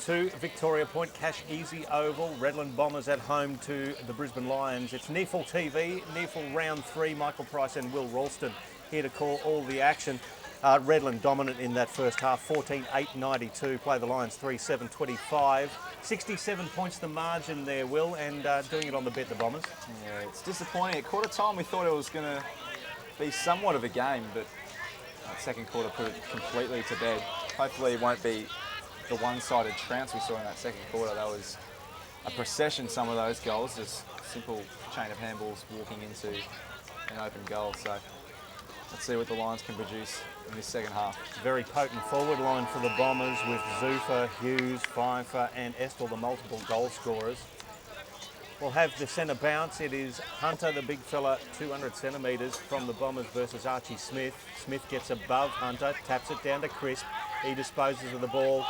to Victoria Point, Casheezi Oval. Redland Bombers at home to the Brisbane Lions. It's Nearful TV, Nearful round 3. Michael Price and Will Ralston here to call all the action. Redland dominant in that first half, 14-8-92. Play the Lions 3-7-25. 67 points the margin there, Will, and doing it on the bet, the Bombers. Yeah, it's disappointing. At quarter time, we thought it was going to be somewhat of a game, but that second quarter put it completely to bed. Hopefully it won't be the one-sided trounce we saw in that second quarter. That was a procession, some of those goals, just simple chain of handballs walking into an open goal. So let's see what the Lions can produce in this second half. Very potent forward line for the Bombers with Zuffa, Hughes, Pfeiffer and Estel, the multiple goal scorers. We'll have the centre bounce. It is Hunter, the big fella, 200 centimetres from the Bombers versus Archie Smith. Smith gets above Hunter, taps it down to Crisp. He disposes of the ball,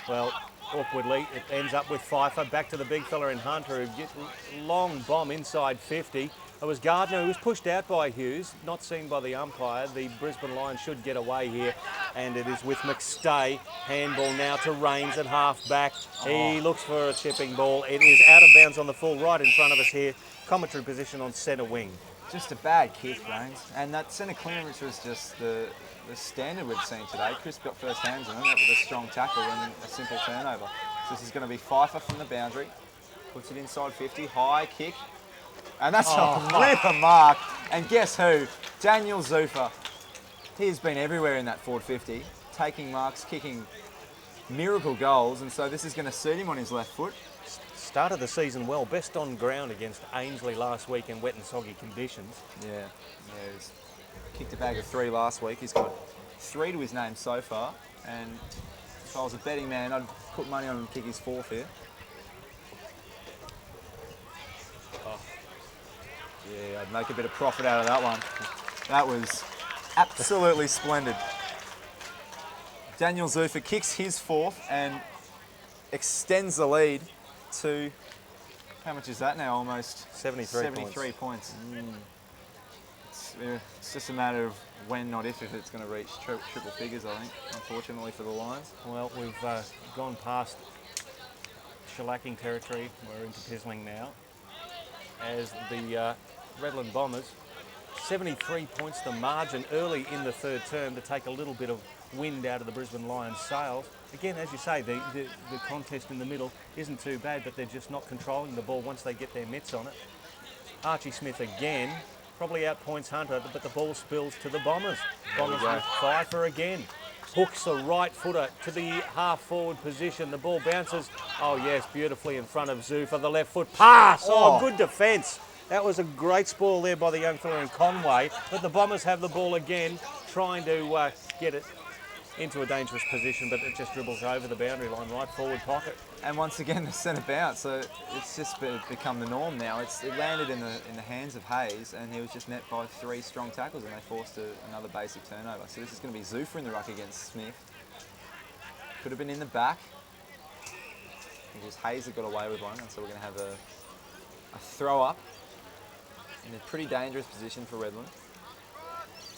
well, awkwardly. It ends up with Pfeiffer, back to the big fella in Hunter, who gets long bomb inside 50. It was Gardner who was pushed out by Hughes, not seen by the umpire. The Brisbane Lions should get away here, and it is with McStay. Handball now to Rains at half back. He looks for a chipping ball. It is out of bounds on the full right in front of us here. Commentary position on centre wing. Just a bad kick, Rains. And that centre clearance was just the standard we've seen today. Chris got first hands on it with a strong tackle and a simple turnover. So this is going to be Pfeiffer from the boundary. Puts it inside 50, high kick. And that's a ripper mark. And guess who? Daniel Zuffa. He has been everywhere in that forward 50, taking marks, kicking miracle goals. And so this is going to suit him on his left foot. Started the season well, best on ground against Ainsley last week in wet and soggy conditions. Yeah, he's kicked a bag of 3 last week. He's got 3 to his name so far. And if I was a betting man, I'd put money on him to kick his 4th here. Yeah, I'd make a bit of profit out of that one. That was absolutely splendid. Daniel Zuffa kicks his 4th and extends the lead to, how much is that now? Almost 73 points. It's just a matter of when, not if it's going to reach triple figures, I think, unfortunately for the Lions. Well, we've gone past shellacking territory. We're into pizzling now. As the Redland Bombers, 73 points the margin early in the third term to take a little bit of wind out of the Brisbane Lions' sails. Again, as you say, the contest in the middle isn't too bad, but they're just not controlling the ball once they get their mitts on it. Archie Smith again, probably outpoints Hunter, but the ball spills to the Bombers. Bombers with Pfeiffer again. Hooks a right footer to the half-forward position. The ball bounces, oh yes, beautifully in front of Zuffa. The left foot pass, good defence. That was a great spoil there by the young fella in Conway, but the Bombers have the ball again, trying to get it into a dangerous position, but it just dribbles over the boundary line, right forward pocket. And once again, the centre bounce, so it's just become the norm now. It landed in the hands of Hayes, and he was just met by 3 strong tackles, and they forced another basic turnover. So this is going to be Zuffa in the ruck against Smith. Could have been in the back. It was Hayes that got away with one, and so we're going to have a throw up in a pretty dangerous position for Redland.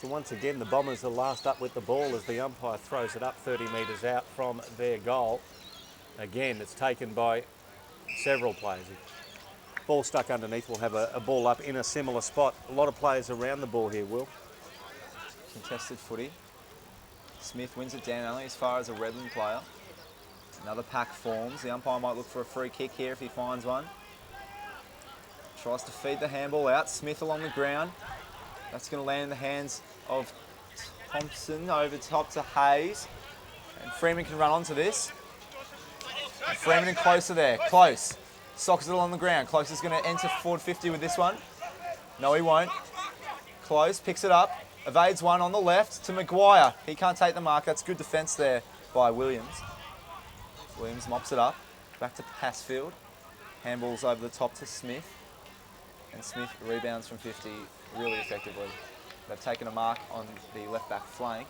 So once again, the Bombers are last up with the ball as the umpire throws it up 30 metres out from their goal. Again, it's taken by several players. Ball stuck underneath, we'll have a ball up in a similar spot. A lot of players around the ball here, Will. Contested footy. Smith wins it down only as far as a Redland player. Another pack forms. The umpire might look for a free kick here if he finds one. Tries to feed the handball out. Smith along the ground. That's going to land in the hands of Thompson over top to Hayes. And Freeman can run onto this. And Freeman and Close are there. Close. Sockers it along the ground. Close is going to enter forward 50 with this one. No, he won't. Close picks it up. Evades one on the left to Maguire. He can't take the mark. That's good defence there by Williams. Williams mops it up. Back to Passfield. Handballs over the top to Smith. And Smith rebounds from 50 really effectively. They've taken a mark on the left back flank.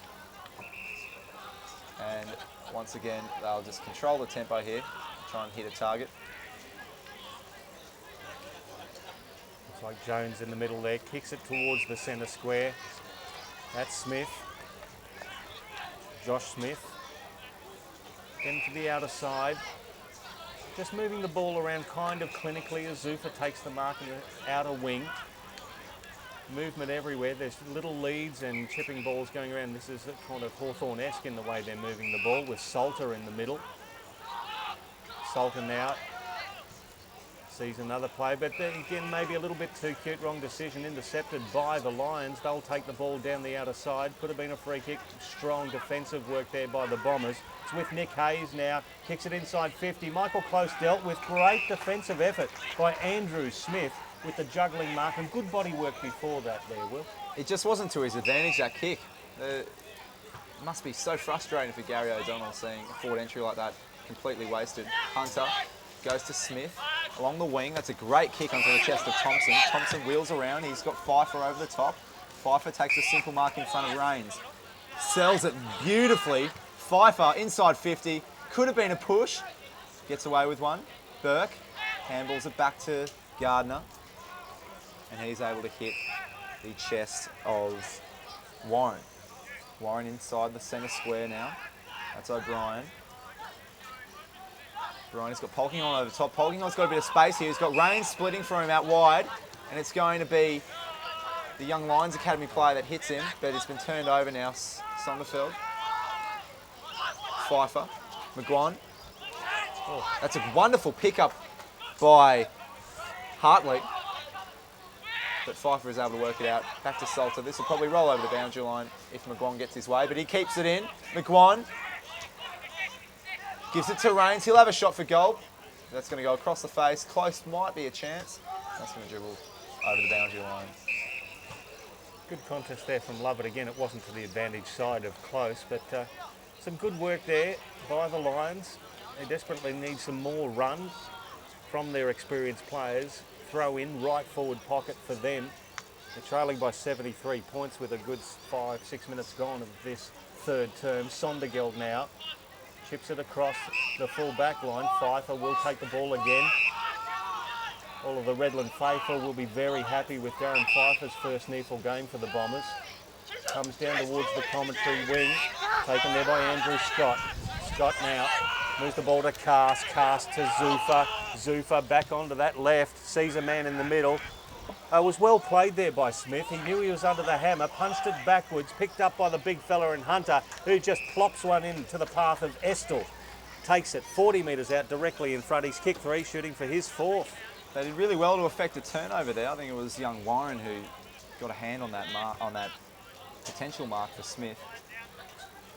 And once again, they'll just control the tempo here, try and hit a target. Looks like Jones in the middle there, kicks it towards the centre square. That's Smith. Josh Smith. Getting to the outer side. just moving the ball around kind of clinically as Zufa takes the mark in the outer wing. Movement everywhere. There's little leads and chipping balls going around. This is kind of Hawthorn-esque in the way they're moving the ball with Salter in the middle. Salter now sees another play, but then again, maybe a little bit too cute. Wrong decision. Intercepted by the Lions. They'll take the ball down the outer side. Could have been a free kick. Strong defensive work there by the Bombers. It's with Nick Hayes now. Kicks it inside 50. Michael Close dealt with great defensive effort by Andrew Smith with the juggling mark and good body work before that there, Will. It just wasn't to his advantage, that kick. It must be so frustrating for Gary O'Donnell seeing a forward entry like that completely wasted. Hunter goes to Smith along the wing. That's a great kick onto the chest of Thompson. Thompson wheels around. He's got Pfeiffer over the top. Pfeiffer takes a simple mark in front of Rains. Sells it beautifully. Pfeiffer inside 50. Could have been a push. Gets away with one. Burke handballs it back to Gardner. And he's able to hit the chest of Warren. Warren inside the centre square now. That's O'Brien. O'Brien's got Polkinghorn over the top. Polkinghorn's got a bit of space here. He's got Rains splitting for him out wide. And it's going to be the Young Lions Academy player that hits him. But it's been turned over now. Sommerfeld. Pfeiffer. McGuan. Oh, that's a wonderful pickup by Hartley. But Pfeiffer is able to work it out. Back to Salter. This will probably roll over the boundary line if McGuan gets his way, but he keeps it in. McGuan gives it to Rains. He'll have a shot for goal. That's going to go across the face. Close might be a chance. That's going to dribble over the boundary line. Good contest there from Lovett. Again, it wasn't to the advantage side of Close, but some good work there by the Lions. They desperately need some more run from their experienced players. Throw in, right forward pocket for them. They're trailing by 73 points with a good 5-6 minutes gone of this third term. Sondergeld now chips it across the full back line. Pfeiffer will take the ball again. All of the Redland faithful will be very happy with Darren Pfeiffer's first NEAFL game for the Bombers. Comes down towards the commentary wing, taken there by Andrew Scott. Scott now moves the ball to Cast to Zufa. Zufa back onto that left, sees a man in the middle. Was well played there by Smith. He knew he was under the hammer, punched it backwards, picked up by the big fella in Hunter, who just plops one into the path of Estel. Takes it 40 metres out directly in front. He's kicked three, shooting for his fourth. They did really well to affect a turnover there. I think it was young Warren who got a hand on that potential mark for Smith.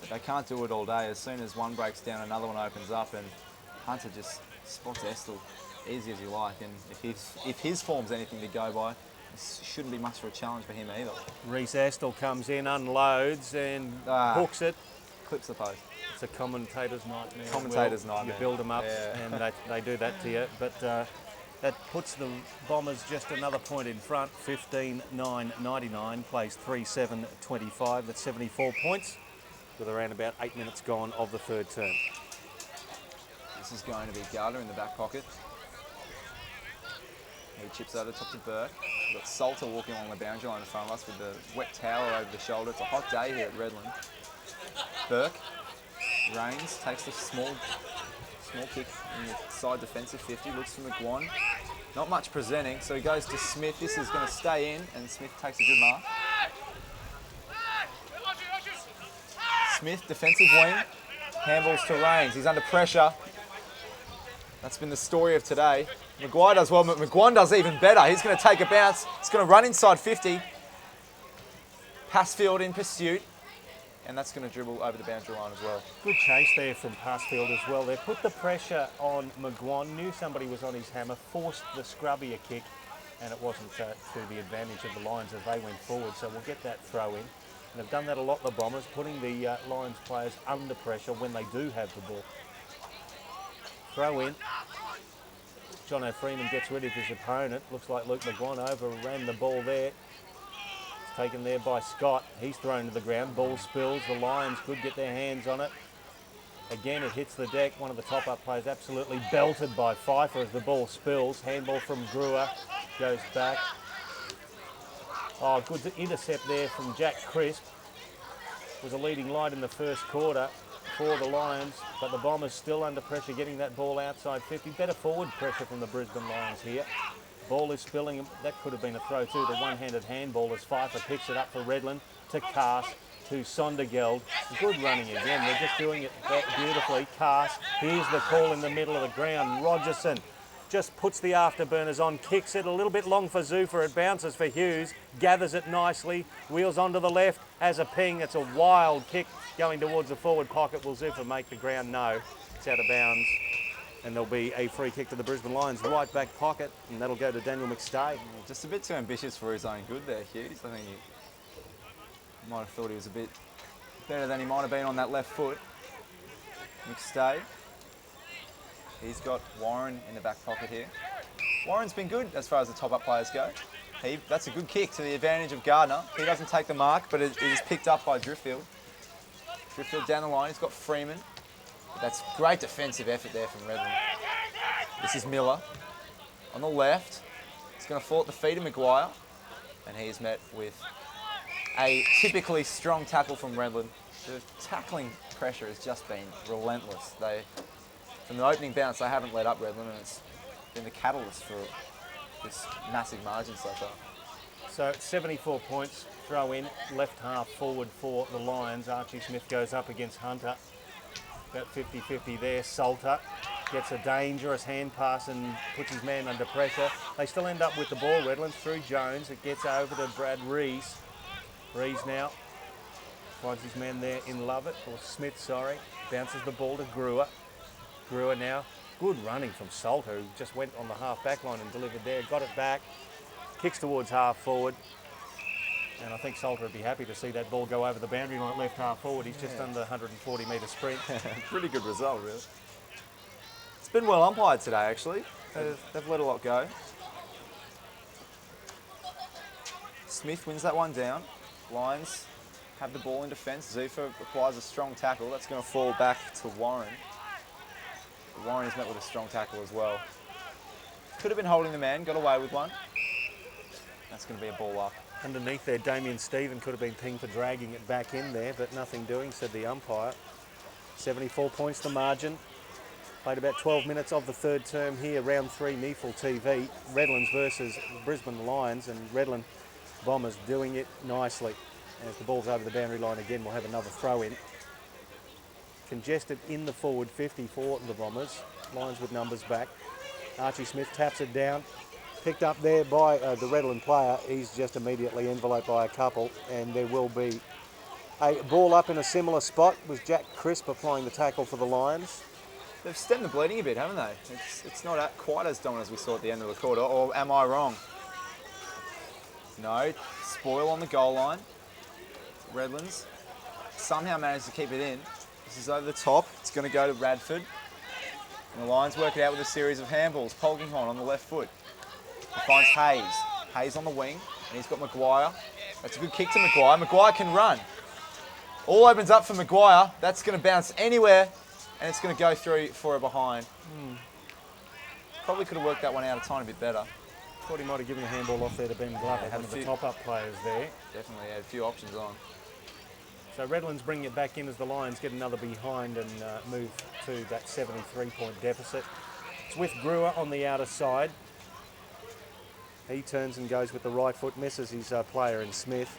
But they can't do it all day. As soon as one breaks down, another one opens up, and Hunter just spots Estel easy as you like. And if his form's anything to go by, this shouldn't be much for a challenge for him either. Reece Estel comes in, unloads, and hooks it. Clips the post. It's a commentator's nightmare. Nightmare. You build them up, and they do that to you. But that puts the Bombers just another point in front. 15-9-99, plays 3-7-25. That's 74 points, with around about 8 minutes gone of the third term. This is going to be Gardner in the back pocket. He chips over top to Burke. We've got Salter walking along the boundary line in front of us with the wet towel over the shoulder. It's a hot day here at Redland. Burke, Rains, takes the small kick in the side defensive 50, looks for McGuan. Not much presenting, so he goes to Smith. This is going to stay in, and Smith takes a good mark. Smith, defensive wing, handballs to Rains. He's under pressure. That's been the story of today. Maguire does well, but McGuan does even better. He's going to take a bounce. He's going to run inside 50. Passfield in pursuit. And that's going to dribble over the boundary line as well. Good chase there from Passfield as well. They put the pressure on McGuan, knew somebody was on his hammer, forced the scrubby a kick, and it wasn't to the advantage of the Lions as they went forward. So we'll get that throw in. And they've done that a lot, the Bombers, putting the Lions players under pressure when they do have the ball. Throw in. Jono Freeman gets rid of his opponent. Looks like Luke McGuan overran the ball there. It's taken there by Scott. He's thrown to the ground. Ball spills. The Lions could get their hands on it. Again, it hits the deck. One of the top-up players absolutely belted by Pfeiffer as the ball spills. Handball from Brewer. Goes back. Oh, good intercept there from Jack Crisp. Was a leading light in the first quarter. for the Lions, but the Bombers still under pressure, getting that ball outside 50. Better forward pressure from the Brisbane Lions here. Ball is spilling. That could have been a throw too. The one-handed handball as Pfeiffer picks it up for Redland to Cass, to Sondergeld. Good running again. They're just doing it beautifully. Cass, here's the call in the middle of the ground. Rogerson just puts the afterburners on, kicks it a little bit long for Zufa. It bounces for Hughes, gathers it nicely, wheels onto the left, has a ping. It's a wild kick going towards the forward pocket. Will Zufa make the ground? No, it's out of bounds. And there'll be a free kick to the Brisbane Lions, right back pocket, and that'll go to Daniel McStay. Just a bit too ambitious for his own good there, Hughes. I think he might have thought he was a bit better than he might have been on that left foot. McStay. He's got Warren in the back pocket here. Warren's been good as far as the top-up players go. That's a good kick to the advantage of Gardner. He doesn't take the mark, but it is picked up by Driffield. Driffield down the line. He's got Freeman. But that's great defensive effort there from Redland. This is Miller on the left. He's going to fall at the feet of Maguire, and he is met with a typically strong tackle from Redland. The tackling pressure has just been relentless. From the opening bounce, they haven't let up Redland, and it's been the catalyst for this massive margin so far. So 74 points, throw in, left half forward for the Lions. Archie Smith goes up against Hunter. About 50-50 there. Salter gets a dangerous hand pass and puts his man under pressure. They still end up with the ball, Redlands, through Jones. It gets over to Brad Rees. Rees now finds his man there in Lovett, or Smith, sorry. Bounces the ball to Brewer. Brewer now, good running from Salter, who just went on the half back line and delivered there. Got it back, kicks towards half forward. And I think Salter would be happy to see that ball go over the boundary line at left half forward. He's just under 140-metre sprint. Pretty good result, really. It's been well umpired today, actually. They've let a lot go. Smith wins that one down. Lions have the ball in defence. Zufa requires a strong tackle. That's going to fall back to Warren. Warren is met with a strong tackle as well. Could have been holding the man, got away with one. That's going to be a ball up. Underneath there, Damien Stephen could have been pinged for dragging it back in there, but nothing doing, said the umpire. 74 points the margin. Played about 12 minutes of the third term here, round 3, Neefle TV. Redlands versus Brisbane Lions, and Redland Bombers doing it nicely. As the ball's over the boundary line again, we'll have another throw in. Congested in the forward 50 for the Bombers. Lions with numbers back. Archie Smith taps it down. Picked up there by the Redland player. He's just immediately enveloped by a couple, and there will be a ball up in a similar spot with Jack Crisp applying the tackle for the Lions. They've stemmed the bleeding a bit, haven't they? It's not quite as dominant as we saw at the end of the quarter, or am I wrong? No, spoil on the goal line. Redlands somehow managed to keep it in. This is over the top. It's going to go to Radford. And the Lions work it out with a series of handballs. Polkinghorn on the left foot. He finds Hayes. Hayes on the wing, and he's got Maguire. That's a good kick to Maguire. Maguire can run. All opens up for Maguire. That's going to bounce anywhere, and it's going to go through for a behind. Probably could have worked that one out a tiny bit better. Thought he might have given a handball off there to Ben Glover, one of the top-up players there. Definitely had a few options on. So Redlands bring it back in as the Lions get another behind and move to that 73-point deficit. It's with Brewer on the outer side. He turns and goes with the right foot, misses his player in Smith.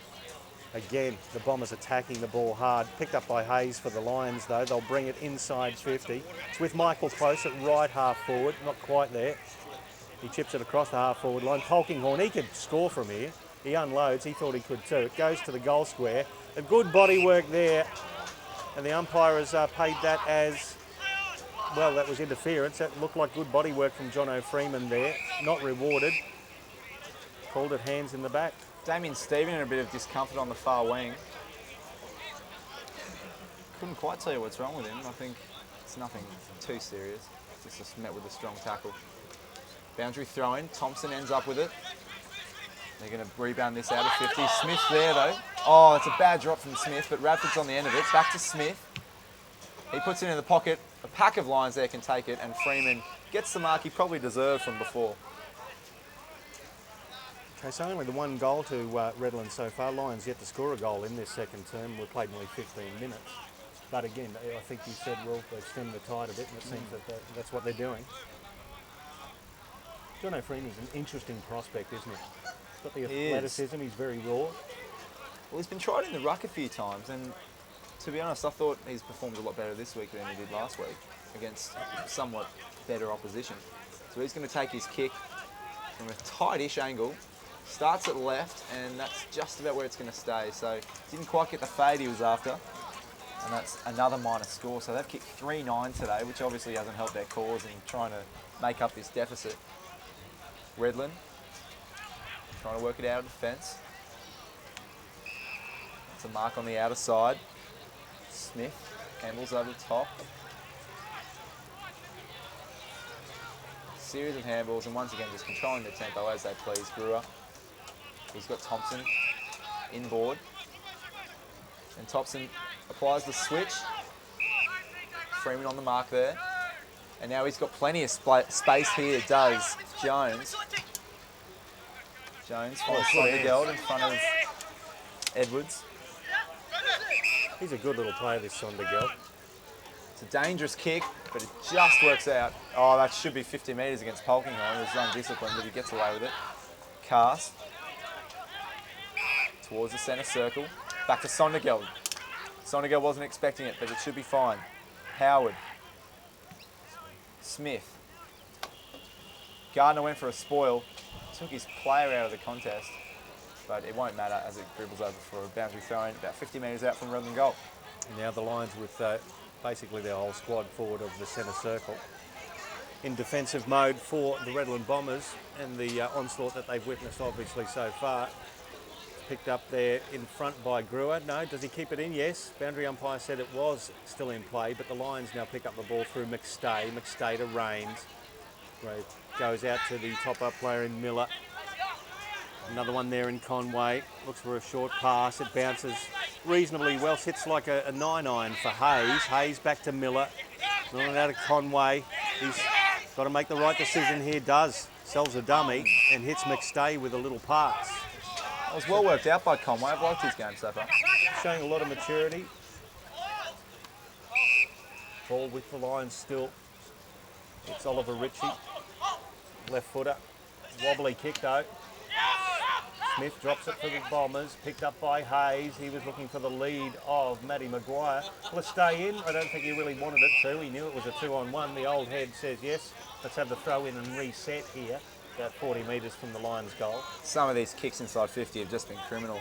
Again, the Bombers attacking the ball hard. Picked up by Hayes for the Lions, though. They'll bring it inside 50. It's with Michael close at right half forward, not quite there. He chips it across the half forward line. Polkinghorn, he could score from here. He unloads, he thought he could too. It goes to the goal square. A good body work there, and the umpire has paid that as, well, that was interference. That looked like good body work from John O'Freeman there. Not rewarded. Called it hands in the back. Damien Stephen in a bit of discomfort on the far wing. Couldn't quite tell you what's wrong with him. I think it's nothing too serious. It's just met with a strong tackle. Boundary throw in. Thompson ends up with it. They're going to rebound this out of 50. Smith there, though. Oh, it's a bad drop from Smith, but Radford's on the end of it. Back to Smith. He puts it in the pocket. A pack of Lions there can take it, and Freeman gets the mark he probably deserved from before. Okay, so only the one goal to Redland so far. Lions yet to score a goal in this second term. We've played nearly 15 minutes. But again, I think you said, well, they've stemmed the tide a bit, and it seems that that's what they're doing. John O'Freeman's an interesting prospect, isn't he? He's got the athleticism, he's very raw. Well, he's been tried in the ruck a few times, and to be honest, I thought he's performed a lot better this week than he did last week against somewhat better opposition. So he's going to take his kick from a tight-ish angle, starts at left, and that's just about where it's going to stay. So didn't quite get the fade he was after, and that's another minus score. So they've kicked 3-9 today, which obviously hasn't helped their cause in trying to make up this deficit. Redland trying to work it out of defence. It's a mark on the outer side. Smith handles over the top. Series of handballs, and once again just controlling the tempo as they please. Brewer. He's got Thompson inboard. And Thompson applies the switch. Freeman on the mark there. And now he's got plenty of space here, does Jones. Jones finds Sondergeld in front of Edwards. He's a good little player, this Sondergeld. It's a dangerous kick, but it just works out. Oh, that should be 50 metres against Polkinghorne. It was undisciplined, but he gets away with it. Cast. Towards the centre circle. Back to Sondergeld. Sondergeld wasn't expecting it, but it should be fine. Howard. Smith. Gardner went for a spoil. Took his player out of the contest, but it won't matter as it dribbles over for a boundary throw-in about 50 metres out from Redland goal. Now the Lions with basically their whole squad forward of the centre circle in defensive mode for the Redland Bombers, and the onslaught that they've witnessed obviously so far. Picked up there in front by Brewer. No, does he keep it in? Yes. Boundary umpire said it was still in play, but the Lions now pick up the ball through McStay. McStay to Rains. Goes out to the top-up player in Miller. Another one there in Conway. Looks for a short pass. It bounces reasonably well. Sits like a 9-iron for Hayes. Hayes back to Miller. Running out of Conway. He's got to make the right decision here. Does. Sells a dummy and hits McStay with a little pass. That was well worked out by Conway. I've liked his game so far. Showing a lot of maturity. Ball with the Lions still. It's Oliver Ritchie. Left footer. Wobbly kick though. Smith drops it for the Bombers. Picked up by Hayes. He was looking for the lead of Matty Maguire. Let's stay in. I don't think he really wanted it to. He knew it was a 2-on-1. The old head says yes. Let's have the throw in and reset here. About 40 metres from the Lions' goal. Some of these kicks inside 50 have just been criminal.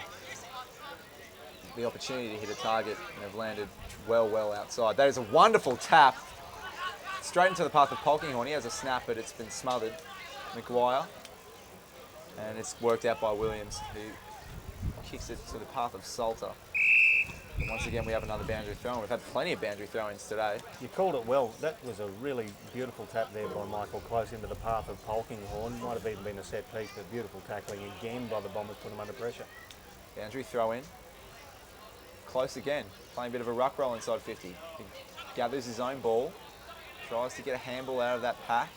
The opportunity to hit a target, and they've landed well outside. That is a wonderful tap. Straight into the path of Polkinghorne. He has a snap, but it's been smothered. Maguire. And it's worked out by Williams, who kicks it to the path of Salter. And once again, we have another boundary throw-in. We've had plenty of boundary throw-ins today. You called it well. That was a really beautiful tap there by Michael, close into the path of Polkinghorne. Might have even been a set piece, but beautiful tackling again by the Bombers, put them under pressure. Boundary throw-in. Close again. Playing a bit of a ruck roll inside 50. He gathers his own ball. Tries to get a handball out of that pack.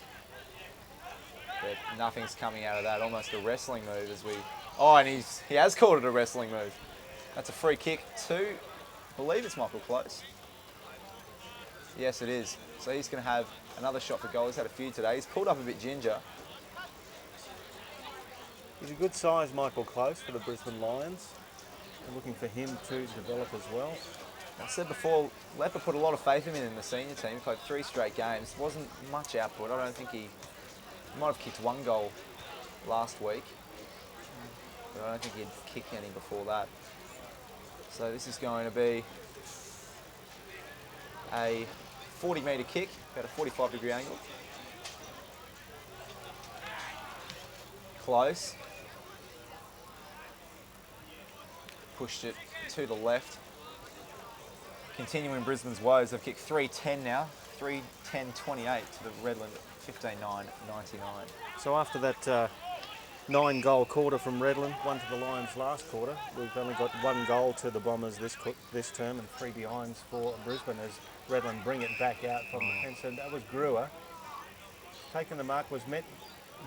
But nothing's coming out of that. Almost a wrestling move as we... Oh, and he has called it a wrestling move. That's a free kick to, I believe it's Michael Close. Yes, it is. So he's going to have another shot for goal. He's had a few today. He's pulled up a bit ginger. He's a good size, Michael Close, for the Brisbane Lions. We're looking for him to develop as well. I said before, Lepper put a lot of faith in him in the senior team. He played 3 straight games. Wasn't much output. I don't think he might have kicked 1 goal last week. But I don't think he'd kicked any before that. So this is going to be a 40-metre kick, about a 45-degree angle. Close. Pushed it to the left. Continuing Brisbane's woes, they've kicked 3-10 now. 3-10-28 to the Redland 15-9-99. So after that 9-goal quarter from Redland, 1 to the Lions last quarter, we've only got 1 goal to the Bombers this term and 3 behinds for Brisbane as Redland bring it back out from the fence. And that was Brewer. Taking the mark was met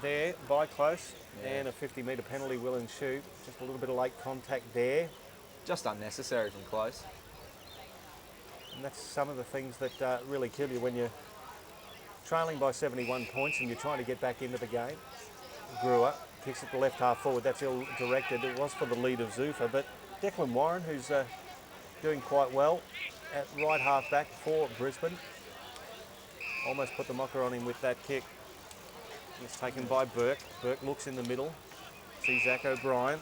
there by Close, and a 50-metre penalty will ensue. Just a little bit of late contact there. Just unnecessary from Close. And that's some of the things that really kill you when you're trailing by 71 points and you're trying to get back into the game. Brewer kicks it to left half forward. That's ill directed. It was for the lead of Zuffa, but Declan Warren, who's doing quite well at right half back for Brisbane, almost put the mocker on him with that kick. It's taken by Burke. Burke looks in the middle, sees Zach O'Brien.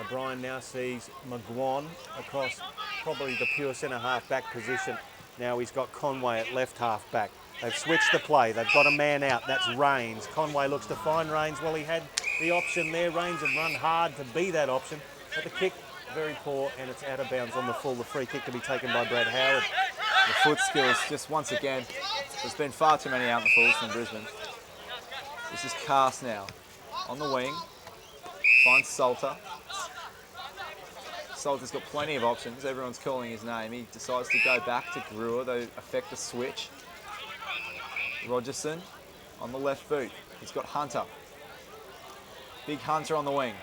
O'Brien now sees McGuan across probably the pure centre half back position. Now he's got Conway at left half back. They've switched the play. They've got a man out. That's Rains. Conway looks to find Rains. Well, he had the option there. Rains had run hard to be that option. But the kick, very poor, and it's out of bounds on the full. The free kick to be taken by Brad Howard. The foot skills, just once again, there's been far too many out in the falls from Brisbane. This is Cast now. On the wing. Finds Salter. Salter's got plenty of options. Everyone's calling his name. He decides to go back to Brewer. They affect the switch. Rogerson on the left boot. He's got Hunter. Big Hunter on the wing.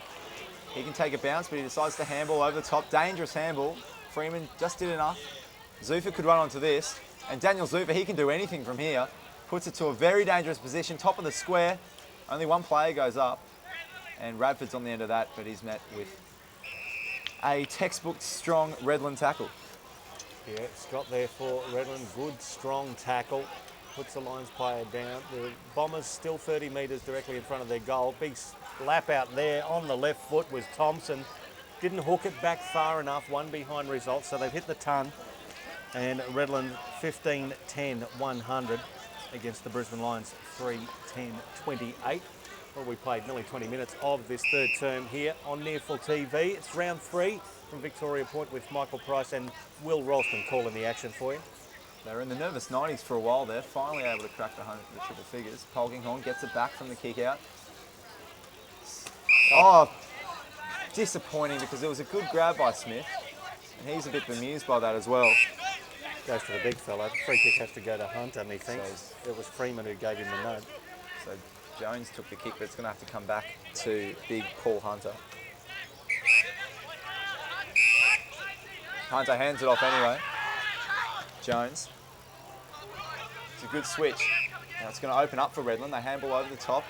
He can take a bounce, but he decides to handball over the top. Dangerous handball. Freeman just did enough. Zuffa could run onto this. And Daniel Zuffa, he can do anything from here. Puts it to a very dangerous position, top of the square. Only one player goes up. And Radford's on the end of that, but he's met with a textbook strong Redland tackle. Yeah, Scott there for Redland. Good, strong tackle. Puts the Lions player down. The Bombers still 30 metres directly in front of their goal. Big lap out there on the left foot was Thompson. Didn't hook it back far enough. One behind results, so they've hit the ton. And Redland 15-10-100 against the Brisbane Lions 3-10-28. Well, we played nearly 20 minutes of this third term here on Near Full TV. It's round 3 from Victoria Point with Michael Price and Will Ralston calling the action for you. They were in the nervous 90s for a while there, finally able to crack the triple figures. Polkinghorn gets it back from the kick out. Oh, disappointing because it was a good grab by Smith. And he's a bit bemused by that as well. Goes to the big fella. Free kick has to go to Hunter, and he thinks it was Freeman who gave him the nod. So Jones took the kick, but it's going to have to come back to big Paul Hunter. Hunter hands it off anyway. Jones. It's a good switch. Now it's going to open up for Redland. They handball over the top.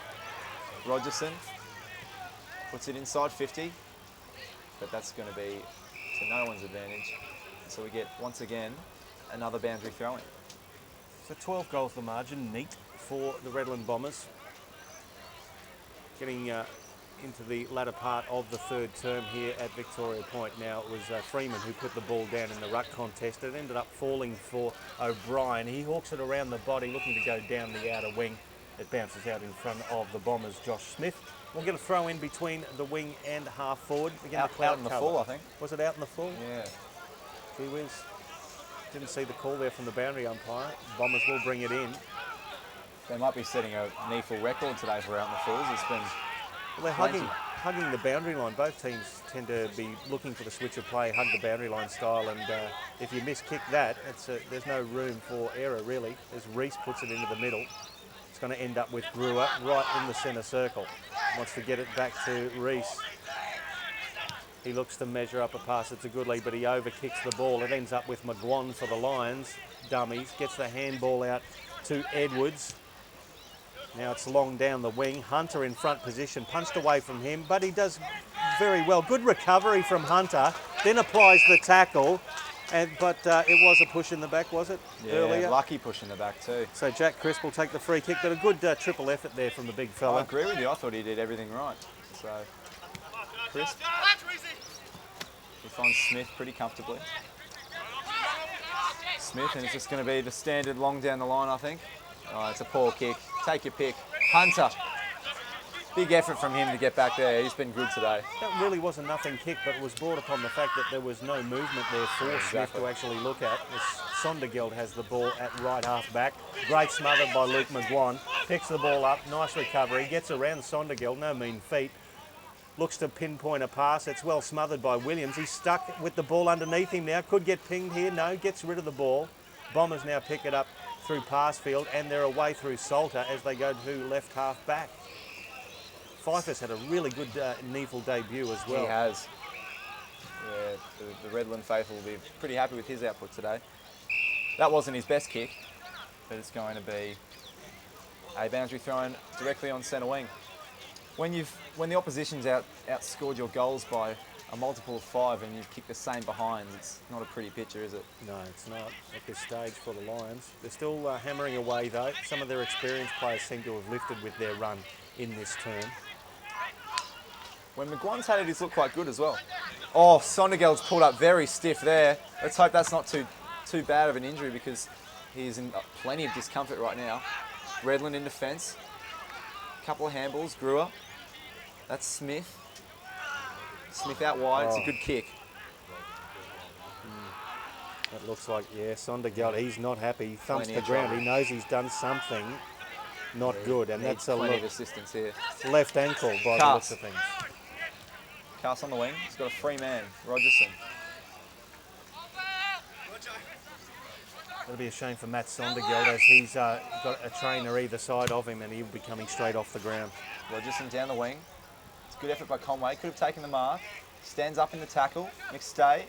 Rogerson puts it inside 50, but that's going to be to no one's advantage. So we get, once again, another boundary throw-in. So 12 goals the margin, neat for the Redland Bombers. Getting into the latter part of the third term here at Victoria Point. Now it was Freeman who put the ball down in the ruck contest. It ended up falling for O'Brien. He hawks it around the body, looking to go down the outer wing. It bounces out in front of the Bombers' Josh Smith. We'll get a throw in between the wing and half forward. Out in the full, I think. Was it out in the full? Yeah. Gee whiz. Didn't see the call there from the boundary umpire. Bombers will bring it in. They might be setting a NEFL record today for out in the falls. It's been well, they're hugging the boundary line. Both teams tend to be looking for the switch of play, hug the boundary line style, and if you miss kick that, there's no room for error really, as Reese puts it into the middle. It's going to end up with Brewer right in the centre circle. Wants to get it back to Reese. He looks to measure up a pass. It's a good lead, but he overkicks the ball. It ends up with McGuan for the Lions. Dummies. Gets the handball out to Edwards. Now it's long down the wing. Hunter in front position. Punched away from him, but he does very well. Good recovery from Hunter. Then applies the tackle. But it was a push in the back, was it? Yeah, earlier? Lucky push in the back too. So Jack Crisp will take the free kick, but a good triple effort there from the big fella. I agree with you. I thought he did everything right. So Crisp. He finds Smith pretty comfortably. Smith, and it's just going to be the standard long down the line, I think. Oh, it's a poor kick. Take your pick. Hunter. Big effort from him to get back there. He's been good today. That really was a nothing kick, but it was brought upon the fact that there was no movement there for Smith to actually look at. Sondergeld has the ball at right half back. Great smothered by Luke McGuan. Picks the ball up. Nice recovery. Gets around Sondergeld. No mean feat. Looks to pinpoint a pass. It's well smothered by Williams. He's stuck with the ball underneath him now. Could get pinged here. No, gets rid of the ball. Bombers now pick it up through Passfield, and they're away through Salter as they go to left half back. Pfeiffer's had a really good NEFL debut as well. He has. Yeah, the Redland faithful will be pretty happy with his output today. That wasn't his best kick, but it's going to be a boundary thrown directly on centre wing. When the opposition's outscored your goals by a multiple of 5 and you've kicked the same behind, it's not a pretty picture, is it? No, it's not at this stage for the Lions. They're still hammering away though. Some of their experienced players seem to have lifted with their run in this term. When McGuan's had it, he's looked quite good as well. Oh, Sondergeld's pulled up very stiff there. Let's hope that's not too bad of an injury because he's in plenty of discomfort right now. Redland in defence. Couple of handballs, Brewer. That's Smith. Smith out wide, It's a good kick. It looks like, yeah, Sondergeld, he's not happy. He thumps Plenty the of ground. trouble. He knows he's done something not good, and Needs that's a plenty of assistance here. left ankle by the looks of things. Cast on the wing. He's got a free man, Rogerson. It'll be a shame for Matt Sondergeld as he's got a trainer either side of him and he'll be coming straight off the ground. Rogerson down the wing. It's a good effort by Conway. Could have taken the mark. Stands up in the tackle. McStay,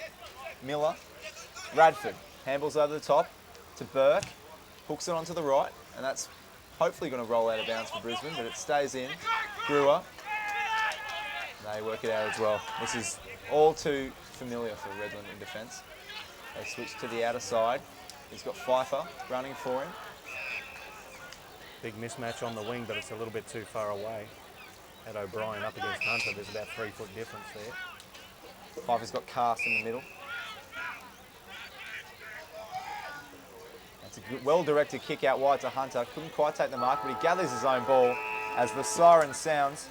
Miller, Radford. Handballs over the top to Burke. Hooks it onto the right, and that's hopefully going to roll out of bounds for Brisbane, but it stays in. Brewer. They work it out as well. This is all too familiar for Redland in defence. They switch to the outer side. He's got Pfeiffer running for him. Big mismatch on the wing, but it's a little bit too far away. Had O'Brien up against Hunter, there's about 3 foot difference there. Pfeiffer's got Cast in the middle. That's a good, well-directed kick out wide to Hunter. Couldn't quite take the mark, but he gathers his own ball as the siren sounds.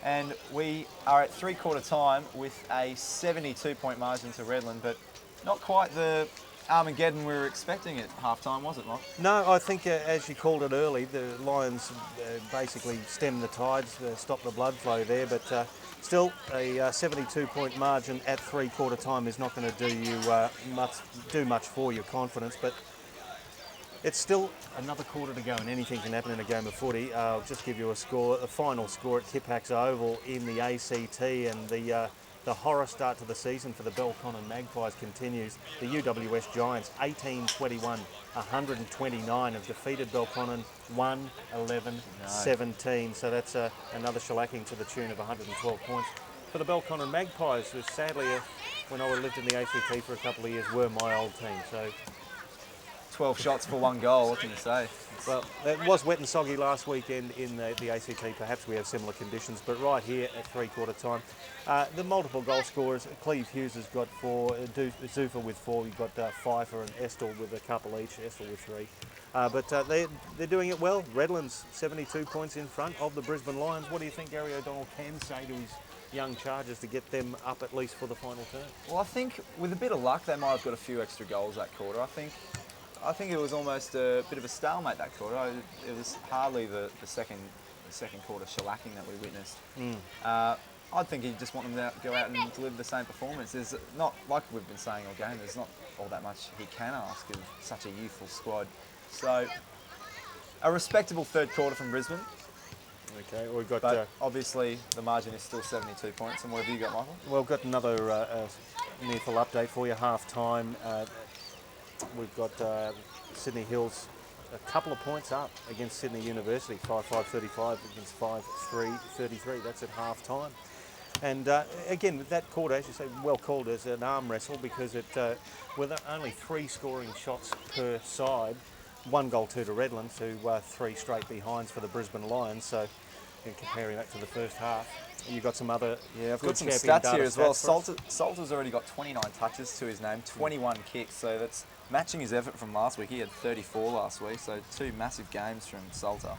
And we are at three-quarter time with a 72-point margin to Redland, but not quite the Armageddon we were expecting at half-time, was it, Mark? No, I think as you called it early, the Lions basically stemmed the tides, stopped the blood flow there, but still a 72-point margin at three-quarter time is not going to do much for your confidence, but it's still another quarter to go and anything can happen in a game of footy. I'll just give you a score, the final score at Kippax Oval in the ACT, and the horror start to the season for the Belconnen Magpies continues. The UWS Giants 18-21, 129 have defeated Belconnen 1-11-17. So that's another shellacking to the tune of 112 points. For the Belconnen Magpies, who sadly, when I lived in the ACT for a couple of years, were my old team. So 12 shots for 1 goal, what can you say? well, it was wet and soggy last weekend in the ACT. Perhaps we have similar conditions, but right here at three-quarter time, the multiple goal scorers, Cleve Hughes has got 4, Zufa with 4, you've got Pfeiffer and Estel with a couple each, Estel with 3. But they're doing it well. Redland's 72 points in front of the Brisbane Lions. What do you think Gary O'Donnell can say to his young chargers to get them up at least for the final turn? Well, I think with a bit of luck, they might have got a few extra goals that quarter. I think it was almost a bit of a stalemate that quarter. It was hardly the second quarter shellacking that we witnessed. I think he'd just want them to go out and deliver the same performance. There's not, like we've been saying all game, there's not all that much he can ask of such a youthful squad. So, a respectable third quarter from Brisbane. Okay, we've got... But obviously, the margin is still 72 points. And what have you got, Michael? Well, we've got another near-full update for you, half-time. We've got Sydney Hills a couple of points up against Sydney University, 5-5-35 against 5-3-33. That's at half-time. And again, with that quarter, as you say, well called as an arm wrestle because it with only 3 scoring shots per side, 1 goal, 2 to Redland, to 3 straight behinds for the Brisbane Lions. So, in comparing that to the first half, you've got some other I've got some champion stats here as well. stats Salter's already got 29 touches to his name, 21 kicks, so that's matching his effort from last week. He had 34 last week, so 2 massive games from Salter.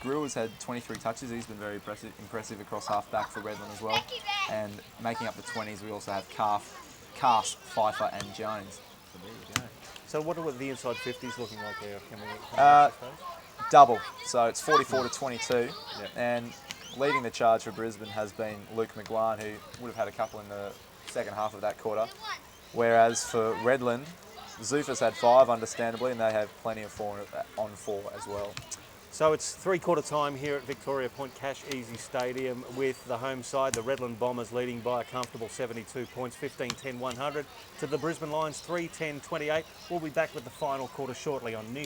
Brewer's had 23 touches. He's been very impressive across half-back for Redland as well. And making up the 20s, we also have Cast, Pfeiffer and Jones. So there you go. So what are the inside 50s looking like there? Can we Double. So it's 44 to 22. Yep. And leading the charge for Brisbane has been Luke McGuan, who would have had a couple in the second half of that quarter. Whereas for Redland, Zufa's had 5, understandably, and they have plenty of 4 on 4 as well. So it's three-quarter time here at Victoria Point Casheezi Stadium with the home side, the Redland Bombers, leading by a comfortable 72 points, 15-10-100 to the Brisbane Lions 3-10-28. We'll be back with the final quarter shortly on New